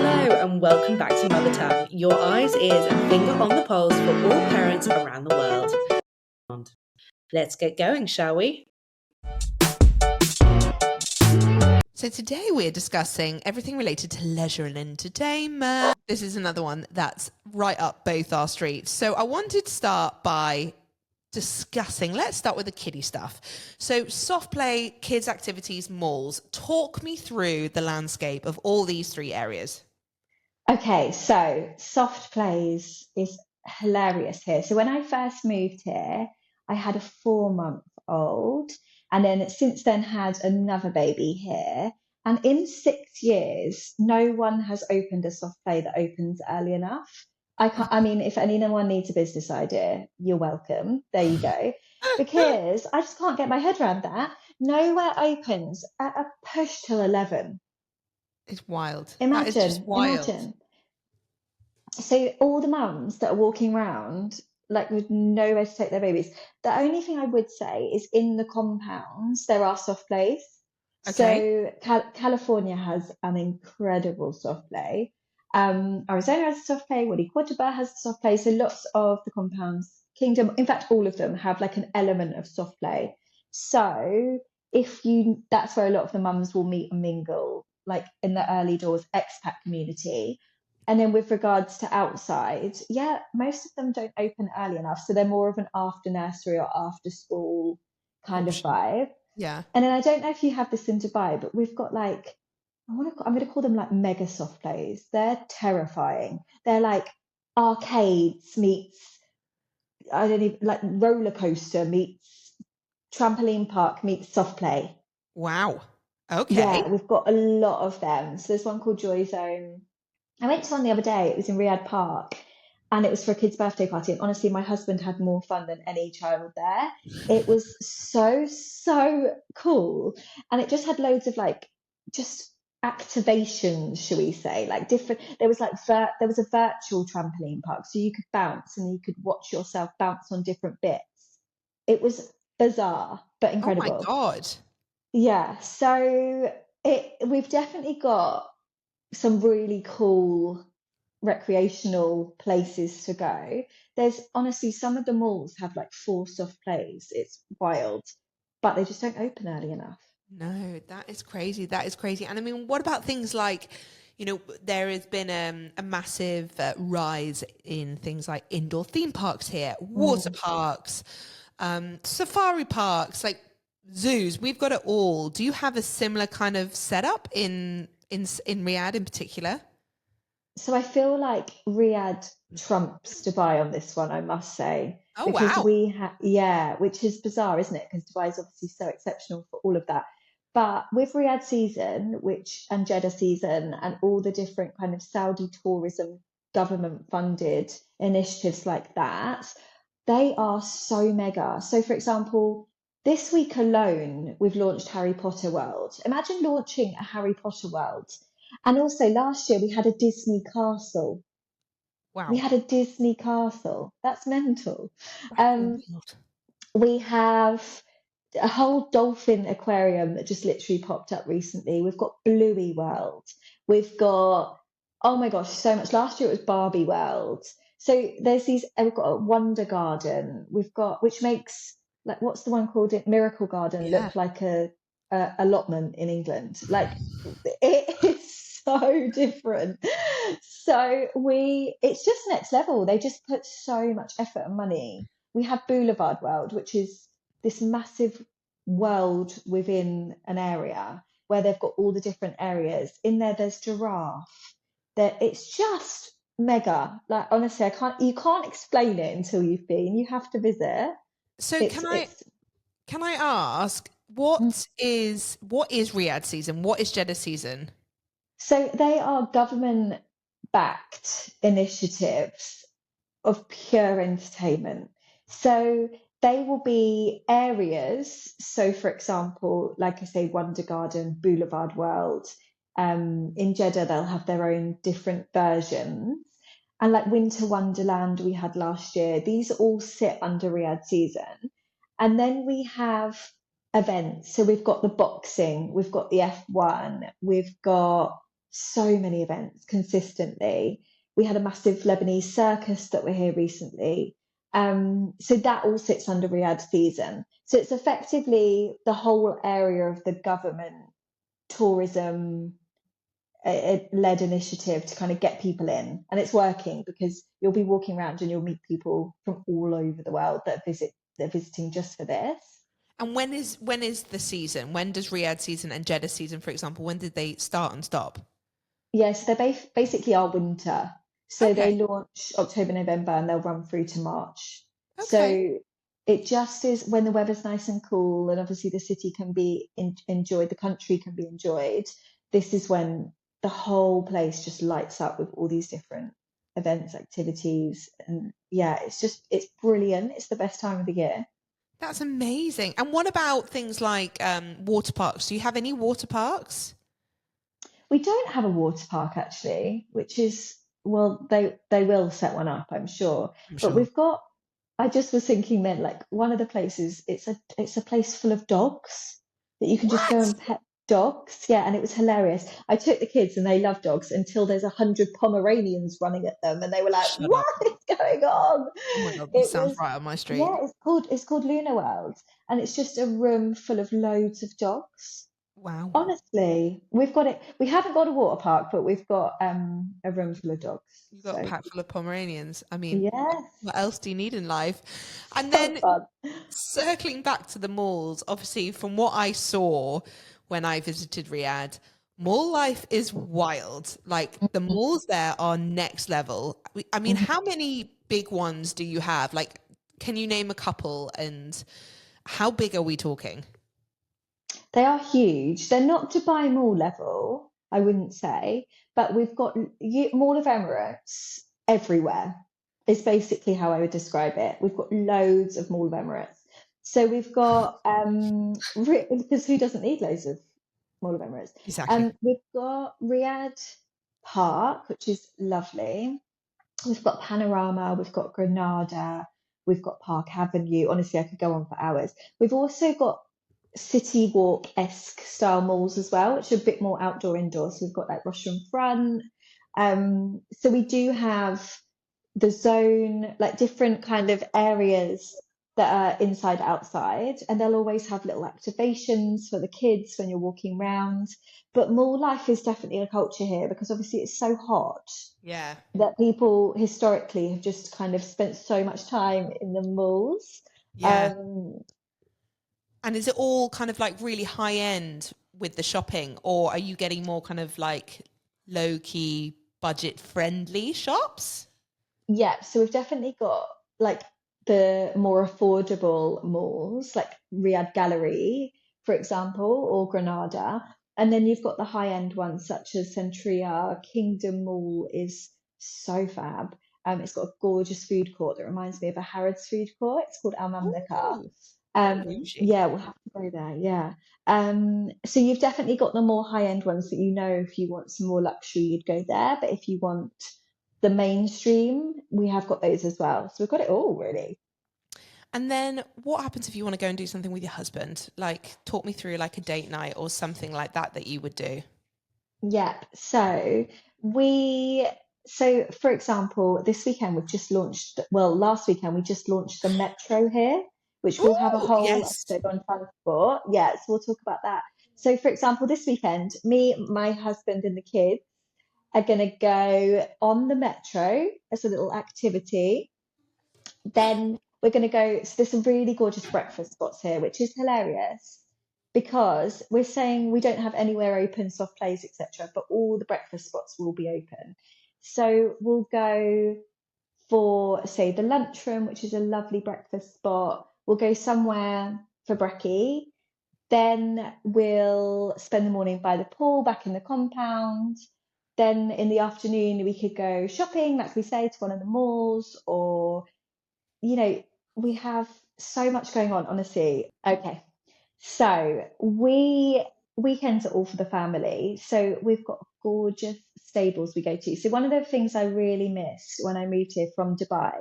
Hello and welcome back to Mother Tongue, your eyes, ears and finger on the pulse for all parents around the world. Let's get going, shall we? So today we're discussing everything related to leisure and entertainment. This is another one that's right up both our streets. So I wanted to start by discussing, let's start with the kiddie stuff. So soft play, kids activities, malls. Talk me through the landscape of all these three areas. Okay, so soft plays is hilarious here. So when I first moved here, I had a 4 month old, and then since then had another baby here. And in 6 years, no one has opened a soft play that opens early enough. I mean, if anyone needs a business idea, you're welcome. There you go. Because I just can't get my head around that. Nowhere opens at a push till 11. It's wild. That is Imagine, just wild. imagine. So all the mums that are walking around like with nowhere to take their babies. The only thing I would say is in the compounds there are soft plays. Okay. So California has an incredible soft play. Arizona has a soft play. Woody Quattaba has a soft play. So lots of the compounds, Kingdom, in fact, all of them have like an element of soft play. So that's where a lot of the mums will meet and mingle, like in the early doors expat community. And then with regards to outside, yeah, most of them don't open early enough. So they're more of an after nursery or after school kind of Option. vibe. Yeah. And then I don't know if you have this in Dubai, but we've got like, I'm going to call them like mega soft plays. They're terrifying. They're like arcades meets, I don't even, like roller coaster meets trampoline park meets soft play. Wow. Okay. Yeah, we've got a lot of them. So there's one called Joy Zone. I went to one the other day. It was in Riyadh Park, and it was for a kid's birthday party. And honestly, my husband had more fun than any child there. It was so cool, and it just had loads of like just activations, shall we say, like different. There was like there was a virtual trampoline park, so you could bounce and you could watch yourself bounce on different bits. It was bizarre but Oh my incredible. God. Yeah, so we've definitely got some really cool recreational places to go. There's honestly some of the malls have like 4 soft plays. It's wild, but they just don't open early enough. No, that is crazy. That is crazy. And I mean, what about things like, there has been a massive rise in things like indoor theme parks here, water Mm. parks, safari parks, like zoos. We've got it all. Do you have a similar kind of setup in Riyadh in particular? So I feel like Riyadh trumps Dubai on this one, I must say, Oh, because wow. yeah, which is bizarre, isn't it? Because Dubai is obviously so exceptional for all of that. But with Riyadh season, and Jeddah season, and all the different kind of Saudi tourism government funded initiatives like that, they are so mega. So, for example, this week alone, we've launched Harry Potter World. Imagine launching a Harry Potter World. And also last year we had a Disney castle. We Wow. had a Disney castle. That's mental. That is Um, wild. we have a whole dolphin aquarium that just literally popped up recently. We've got Bluey World. We've got, oh my gosh, so much. Last year it was Barbie World. So there's we've got a Wonder Garden. We've got, which makes, like, what's the one called it? Miracle Garden Yeah. look like a allotment in England. Like, it is so different. So it's just next level. They just put so much effort and money. We have Boulevard World, which is this massive world within an area where they've got all the different areas. In there, there's giraffe. It's just mega. Like, honestly, you can't explain it until you've been. You have to visit. So can I ask Mm. what is Riyadh season? What is Jeddah season? So they are government backed initiatives of pure entertainment. So they will be areas. So, for example, like I say, Wonder Garden, Boulevard World. In Jeddah, they'll have their own different versions. And like Winter Wonderland we had last year, these all sit under Riyadh season. And then we have events. So we've got the boxing, we've got the F1, we've got so many events consistently. We had a massive Lebanese circus that were here recently. So that all sits under Riyadh season. So it's effectively the whole area of the government tourism led initiative to kind of get people in, and it's working because you'll be walking around and you'll meet people from all over the world that are visiting just for this. And when is the season? When does Riyadh season and Jeddah season, for example, when did they start and stop? Yes, they're basically our winter. So Okay. they launch October, November, and they'll run through to March. Okay. So it just is when the weather's nice and cool, and obviously the city can be enjoyed, the country can be enjoyed. This is when the whole place just lights up with all these different events, activities, and yeah, it's brilliant. It's the best time of the year. That's amazing. And what about things like water parks? Do you have any water parks? We don't have a water park actually, which is, well, they will set one up, I'm sure. I'm But sure. we've got, I just was thinking then, like one of the places, it's a place full of dogs that you can just go What? and pet dogs. Yeah, and it was hilarious. I took the kids and they love dogs until there's 100 Pomeranians running at them, and they were like, Shut "What up. is going on?" Oh my God, this It sounds was, right on my street. yeah, it's called Luna World, and it's just a room full of loads of dogs. Wow. Honestly, we've got it. We haven't got a water park, but we've got a room full of dogs. You've got a So pack full of Pomeranians. I mean, yes, what else do you need in life? And so then fun. circling back to the malls, obviously, from what I saw when I visited Riyadh, mall life is wild. Like the malls there are next level. I mean, Mhm. how many big ones do you have? Like, can you name a couple and how big are we talking? They are huge. They're not Dubai Mall level, I wouldn't say, but we've got Mall of Emirates everywhere. Is basically how I would describe it. We've got loads of Mall of Emirates. So we've got because who doesn't need loads of Mall of Emirates? Exactly. We've got Riyadh Park, which is lovely. We've got Panorama, we've got Granada, we've got Park Avenue. Honestly, I could go on for hours. We've also got City Walk-esque style malls as well, which are a bit more outdoor indoor. So we've got like Russian Front. So we do have the zone, like different kind of areas that are inside outside, and they'll always have little activations for the kids when you're walking around. But mall life is definitely a culture here because obviously it's so hot Yeah. that people historically have just kind of spent so much time in the malls. Yeah. Um, And is it all kind of like really high end with the shopping, or are you getting more kind of like low key, budget friendly shops? yeah, so we've definitely got like the more affordable malls, like Riyadh Gallery, for example, or Granada. And then you've got the high end ones such as Centria. Kingdom Mall is so fab. It's got a gorgeous food court that reminds me of a Harrods food court. It's called Al Mamlaka. Ooh, very bougie. Yeah, we'll have to go there. Yeah. So you've definitely got the more high end ones that you know if you want some more luxury, you'd go there. But if you want the mainstream, we have got those as well. So we've got it all really. And then what happens if you want to go and do something with your husband? Like, talk me through like a date night or something like that that you would do. Yep. We, so for example, this weekend we've just launched, well, last weekend we just launched the metro here, which will have a Oh, whole yes. episode on transport. Yeah, so we'll talk about that. So for example, this weekend, me, my husband and the kids are going to go on the metro as a little activity. Then we're going to go, so there's some really gorgeous breakfast spots here, which is hilarious because we're saying we don't have anywhere open, soft plays, etc., but all the breakfast spots will be open. So we'll go for, say, the lunchroom, which is a lovely breakfast spot. We'll go somewhere for brekkie. Then we'll spend the morning by the pool back in the compound. Then in the afternoon, we could go shopping, like we say, to one of the malls, or you know, we have so much going on, honestly. Okay. So weekends are all for the family. So we've got gorgeous stables we go to. So one of the things I really missed when I moved here from Dubai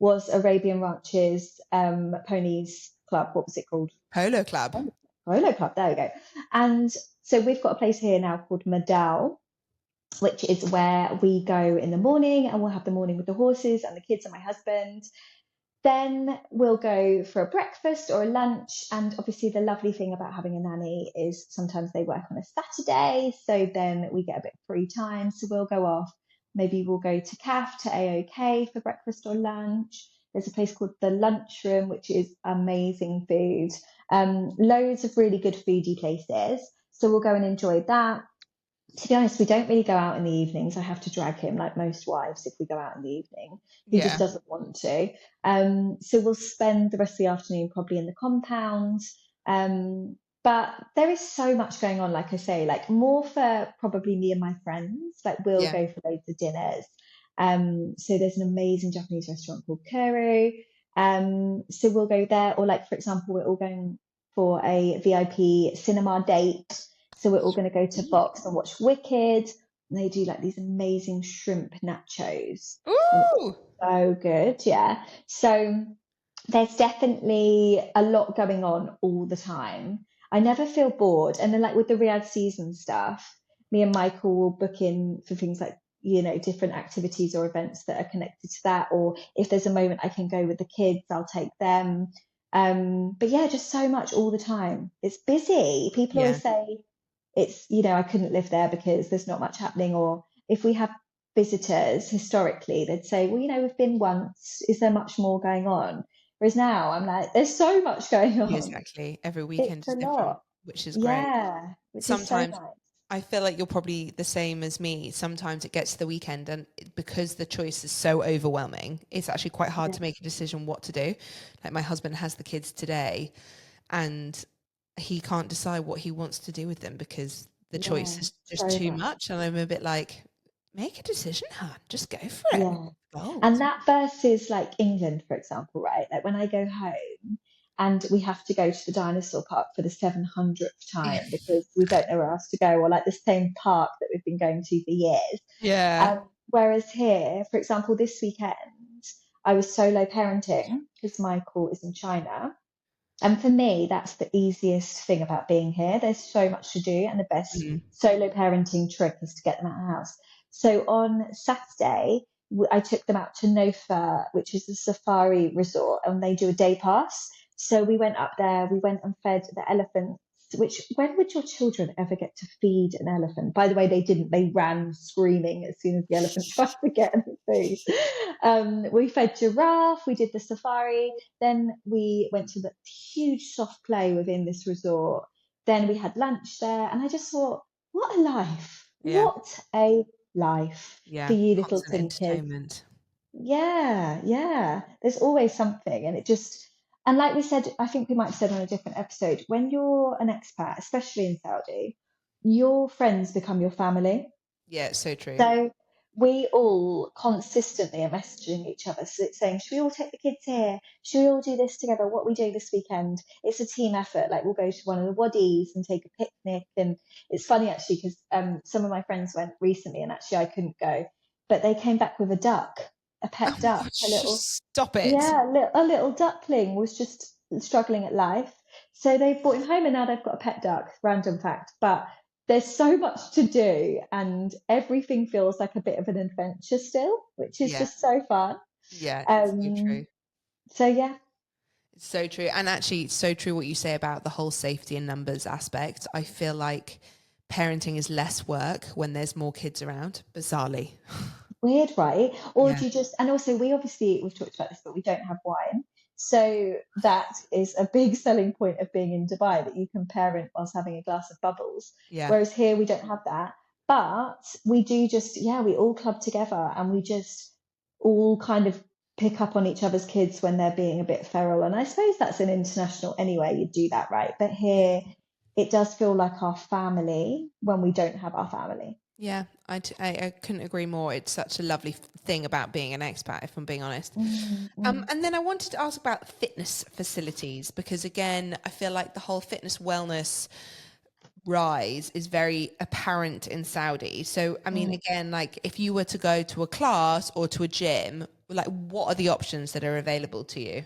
was Arabian Ranches Ponies Club. What was it called? Polo Club. Polo Club. There we go. And so we've got a place here now called Madal, which is where we go in the morning and we'll have the morning with the horses and the kids and my husband. Then we'll go for a breakfast or a lunch. And obviously, the lovely thing about having a nanny is sometimes they work on a Saturday. So then we get a bit of free time. So we'll go off. Maybe we'll go to CAF, to AOK for breakfast or lunch. There's a place called the Lunchroom, which is amazing food. Loads of really good foodie places. So we'll go and enjoy that. To be honest, we don't really go out in the evenings. I have to drag him, like most wives, if we go out in the evening. He just doesn't want to. So we'll spend the rest of the afternoon probably in the compound. But there is so much going on, like I say, like more for probably me and my friends. Like we'll go for loads of dinners. So there's an amazing Japanese restaurant called Kuru. So we'll go there. Or like, for example, we're all going for a VIP cinema date. So we're all going to go to Fox and watch Wicked. And they do like these amazing shrimp nachos. And it's so good, yeah. So there's definitely a lot going on all the time. I never feel bored. And then like with the Riyadh season stuff, me and Michael will book in for things like, you know, different activities or events that are connected to that. Or if there's a moment I can go with the kids, I'll take them. But yeah, just so much all the time. It's busy. People always say, it's, you know, I couldn't live there because there's not much happening. Or if we have visitors historically, they'd say, well, you know, we've been once. Is there much more going on? Whereas now I'm like, there's so much going on. Exactly. Every weekend It's is a different, lot. which is great. Yeah, which is so Sometimes nice. I feel like you're probably the same as me. Sometimes it gets to the weekend and because the choice is so overwhelming, it's actually quite hard to make a decision what to do. Like my husband has the kids today and he can't decide what he wants to do with them because the choice is just so too much. much. And I'm a bit like, make a decision, hun. Just go for it. Yeah. Go. And that versus like England, for example, right? Like when I go home and we have to go to the dinosaur park for the 700th time because we don't know where else to go, or like the same park that we've been going to for years. Yeah. Whereas here, for example, this weekend, I was solo parenting because Michael is in China. And for me, that's the easiest thing about being here. There's so much to do, and the best solo parenting trick is to get them out of the house. So on Saturday, I took them out to Nofa, which is a safari resort, and they do a day pass. So we went up there, we went and fed the elephants, which when would your children ever get to feed an elephant? By the way, they didn't. They ran screaming as soon as the elephant tried to get any food. We fed giraffe, we did the safari, then we went to the huge soft play within this resort. Then we had lunch there, and I just thought, what a life! Yeah. What a life Yeah. for you little Constant tin kids. entertainment. Yeah. There's always something, and it just, and like we said, I think we might have said on a different episode, when you're an expat, especially in Saudi, your friends become your family. Yeah, it's so true. So we all consistently are messaging each other, saying, should we all take the kids here? Should we all do this together? What we do this weekend? It's a team effort. Like we'll go to one of the wadis and take a picnic. And it's funny actually, because some of my friends went recently and actually I couldn't go, but they came back with a duck, a pet duck, a little, stop it. yeah, a little duckling was just struggling at life. So they brought him home and now they've got a pet duck. Random fact. But there's so much to do and everything feels like a bit of an adventure still, which is just so fun. Yeah, it's so true. So yeah. It's so true. And actually, it's so true what you say about the whole safety and numbers aspect. I feel like parenting is less work when there's more kids around, bizarrely. Weird, right? Or do you just, and also we've talked about this, but we don't have wine. So that is a big selling point of being in Dubai, that you can parent whilst having a glass of bubbles. Yeah. Whereas here we don't have that. But we do just, we all club together and we just all kind of pick up on each other's kids when they're being a bit feral. And I suppose that's an international anyway, you do that, right? But here it does feel like our family when we don't have our family. Yeah, I couldn't agree more. It's such a lovely thing about being an expat, if I'm being honest. And then I wanted to ask about fitness facilities, because again, I feel like the whole fitness wellness rise is very apparent in Saudi. So, I mean, again, like if you were to go to a class or to a gym, like what are the options that are available to you?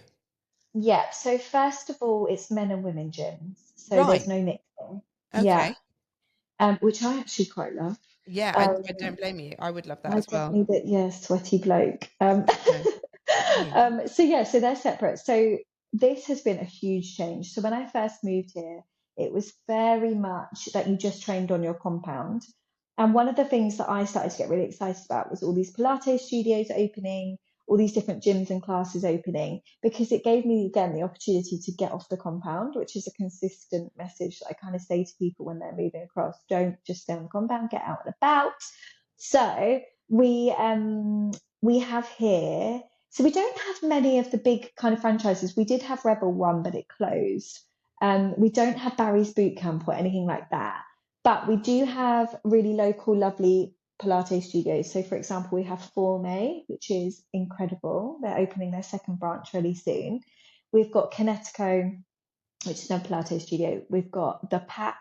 Yeah, so first of all, it's men and women gyms. So there's no mixing. Okay. Yeah. Which I actually quite love. Yeah, I don't blame you. I would love that I as don't well. need it. Yeah, sweaty bloke. No. Yeah. So they're separate. So this has been a huge change. So when I first moved here, it was very much that you just trained on your compound. And one of the things that I started to get really excited about was all these Pilates studios opening, all these different gyms and classes opening, because it gave me again the opportunity to get off the compound, which is a consistent message that I kind of say to people when they're moving across. Don't just stay on the compound, get out and about. So we have here, so we don't have many of the big kind of franchises. We did have Rebel One, but it closed. We don't have Barry's Boot Camp or anything like that, but we do have really local, lovely Pilates studios. So, for example, we have Form A, which is incredible. They're opening their second branch really soon. We've got Kinetico, which is a Pilates studio. We've got The Pack,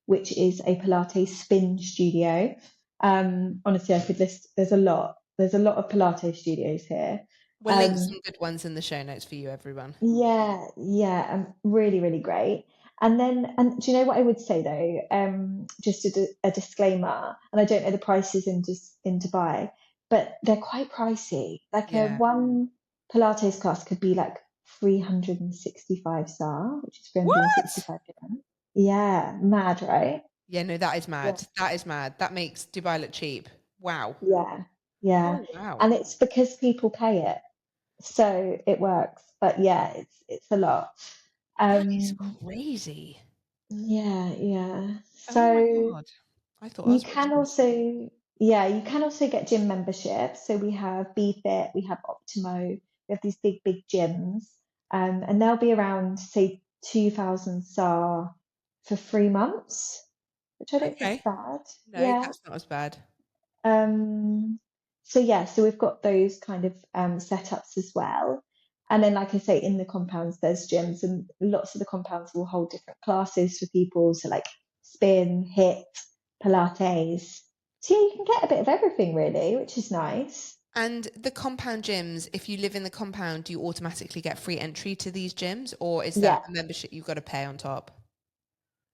which is a Pilates spin studio. Honestly, I could list, there's a lot. There's a lot of Pilates studios here. We'll link some good ones in the show notes for you, everyone. Yeah, really, really great. And then, and do you know what I would say though? Just a disclaimer, and I don't know the prices in Dubai, but they're quite pricey. Like a Yeah. one Pilates class could be like 365 SAR, which is What? 365 dirham. Yeah, mad, right? Yeah, no, that is Yeah, mad. That is mad. That makes Dubai look cheap. Wow. yeah, yeah. Oh, wow. And it's because people pay it, so it works. But yeah, it's a lot. That is Um, crazy. yeah. Oh my So God. I thought you ours were can expensive. also, yeah, you can also get gym memberships. So we have BFit, we have Optimo, we have these big gyms, and they'll be around, say, 2000 SAR for 3 months, which I don't think's Okay. bad. No, Yeah. that's not as bad. Um, so yeah, so we've got those kind of setups as well. And then, like I say, in the compounds, there's gyms, and lots of the compounds will hold different classes for people. So like spin, hit, Pilates. So yeah, you can get a bit of everything really, which is nice. And the compound gyms, if you live in the compound, do you automatically get free entry to these gyms, or is there Yeah, a membership you've got to pay on top?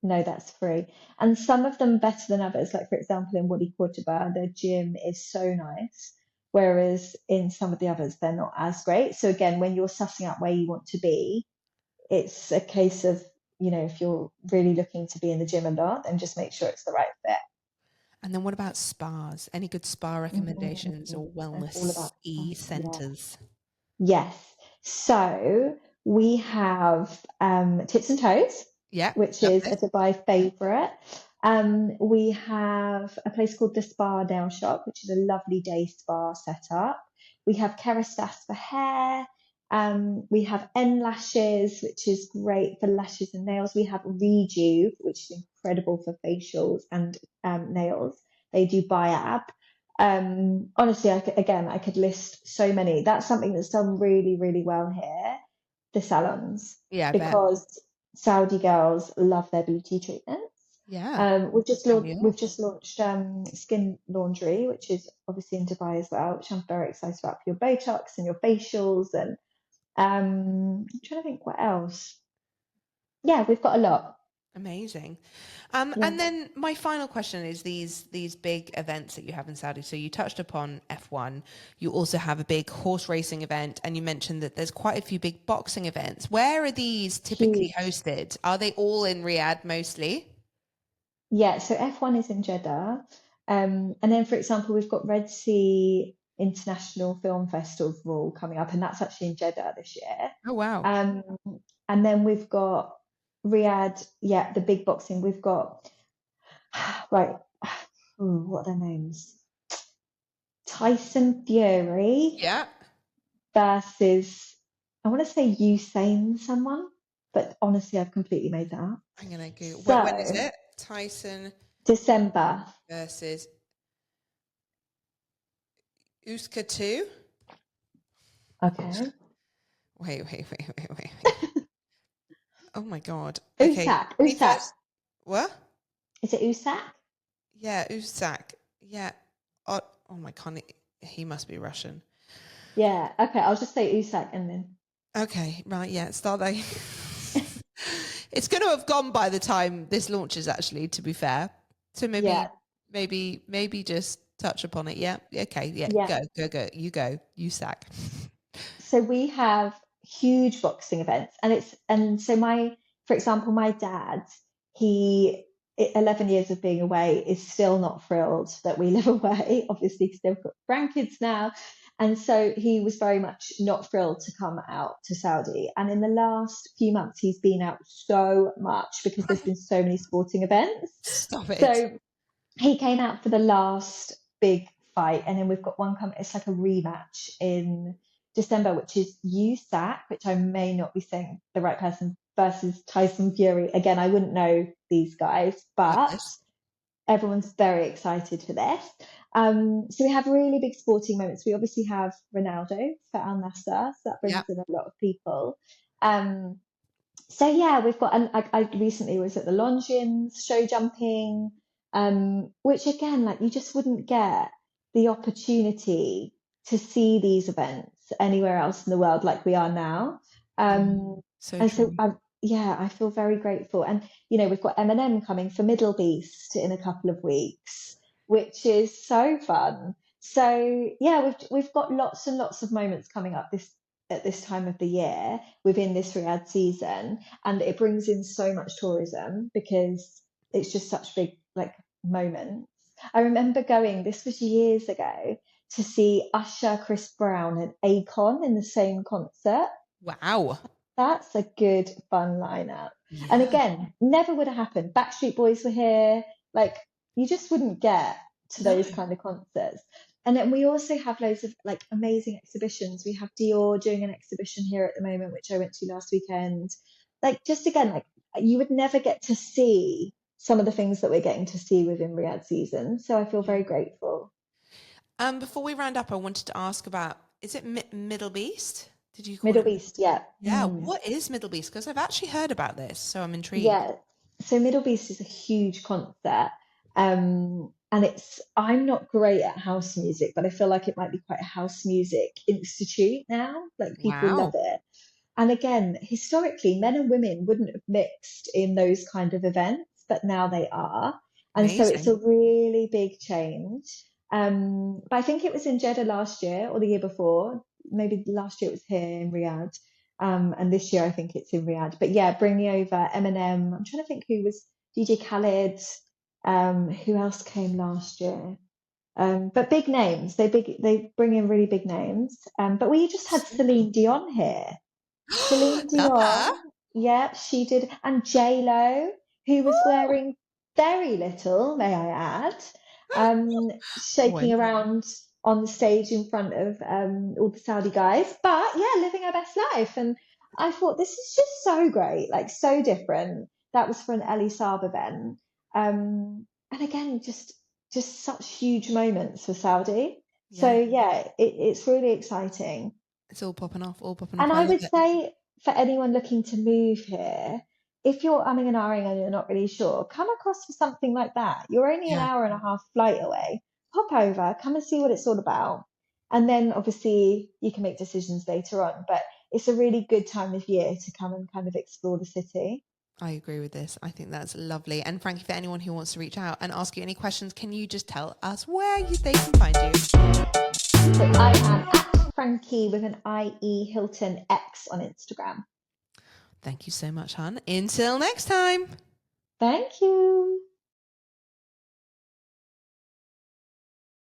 no, that's free. And some of them better than others. Like for example, in Wadi Cordoba, the gym is so nice. Whereas in some of the others, they're not as great. So again, when you're sussing out where you want to be, it's a case of, if you're really looking to be in the gym a lot, then just make sure it's the right fit. And then what about spas? Any good spa recommendations or I'm all wellness about e spas. Yeah. centers? Yes. So we have Tips and Toes, Yeah, which love is this. a Dubai favorite. We have a place called the Spa Nail Shop, which is a lovely day spa setup. We have Kerastase for hair. We have N Lashes, which is great for lashes and nails. We have Rejuve, which is incredible for facials and nails. They do Biab. Honestly, I could list so many. That's something that's done really, really well here, the salons, Yeah, I bet. because Saudi girls love their beauty treatments. Yeah. Tell me We've all. just launched Skin Laundry, which is obviously in Dubai as well, which I'm very excited about for your Botox and your facials. And I'm trying to think what else. Yeah, we've got a lot. Amazing. Yeah, And then my final question is these big events that you have in Saudi. So you touched upon F1. You also have a big horse racing event, and you mentioned that there's quite a few big boxing events. Where are these typically huge. hosted? Are they all in Riyadh mostly? Yeah, so F1 is in Jeddah. And then, for example, we've got Red Sea International Film Festival coming up, and that's actually in Jeddah this year. Oh wow. Um, and then we've got Riyadh, yeah, the big boxing. We've got, right, what are their names? Tyson Fury Yeah. versus, I want to say Usain someone, but honestly, I've completely made that up. I'm gonna go. When is So, it? Tyson December. versus Uska 2? Okay. Wait. Oh my God. Okay. Me Usak. first. What? Is it Usak? Yeah, Usak. Yeah. Oh my God. He must be Russian. Yeah. Okay. I'll just say Usak and then. Okay. Right. Yeah. Start there. It's going to have gone by the time this launches, actually, to be fair. So maybe Yeah. maybe just touch upon it. Yeah. Okay. Yeah. Yeah. Go. You go. You sack. So we have huge boxing events, and so for example, my dad, he 11 years of being away is still not thrilled that we live away, obviously because they've got grandkids now. And so he was very much not thrilled to come out to Saudi. And in the last few months, he's been out so much because there's been so many sporting events. Stop it. So he came out for the last big fight, and then we've got one coming. It's like a rematch in December, which is USAC, which I may not be saying the right person, versus Tyson Fury. Again, I wouldn't know these guys, but everyone's very excited for this. So we have really big sporting moments. We obviously have Ronaldo for Al Nassr, so that brings in a lot of people. So yeah, we've got, and I recently was at the Longines show jumping, which again, like you just wouldn't get the opportunity to see these events anywhere else in the world like we are now. So And true. so yeah, I feel very grateful. And we've got Eminem coming for Middle Beast in a couple of weeks, which is so fun. So yeah, we've got lots and lots of moments coming up at this time of the year within this Riyadh season, and it brings in so much tourism because it's just such big like moments. I remember going, this was years ago, to see Usher, Chris Brown, and Akon in the same concert. Wow. That's a good fun lineup. Yeah. And again, never would have happened. Backstreet Boys were here. Like you just wouldn't get to those kind of concerts. And then we also have loads of like amazing exhibitions. We have Dior doing an exhibition here at the moment, which I went to last weekend. Like just again, like you would never get to see some of the things that we're getting to see within Riyadh season. So I feel very grateful. Before we round up, I wanted to ask about, is it Middle East? Did you call Middle it? East, yeah. Yeah. What is Middle East? Because I've actually heard about this, so I'm intrigued. Yeah. So Middle East is a huge concert. And I'm not great at house music, but I feel like it might be quite a house music institute now. Like people love it. And again, historically, men and women wouldn't have mixed in those kind of events, but now they are. And so it's a really big change. But I think it was in Jeddah last year or the year before. Maybe last year it was here in Riyadh. And this year I think it's in Riyadh. But yeah, bringing over Eminem. I'm trying to think who was DJ Khaled. Who else came last year? But big names. They bring in really big names. But we just had Celine Dion here. Celine Dion, yeah, she did, and J Lo, who was wearing very little, may I add, shaking around on the stage in front of all the Saudi guys, but yeah, living her best life. And I thought this is just so great, like so different. That was for an Ellie Saab event, and again, just such huge moments for Saudi. So yeah, it's really exciting. It's all popping off, And I would say for anyone looking to move here, if you're umming and ahhing and you're not really sure, come across for something like that. You're only an hour and a half flight away. Hop over, come and see what it's all about. And then obviously you can make decisions later on. But it's a really good time of year to come and kind of explore the city. I agree with this. I think that's lovely. And Frankie, for anyone who wants to reach out and ask you any questions, can you just tell us where they can find you? So I am at Frankie with an IE Hilton X on Instagram. Thank you so much, hon. Until next time. Thank you.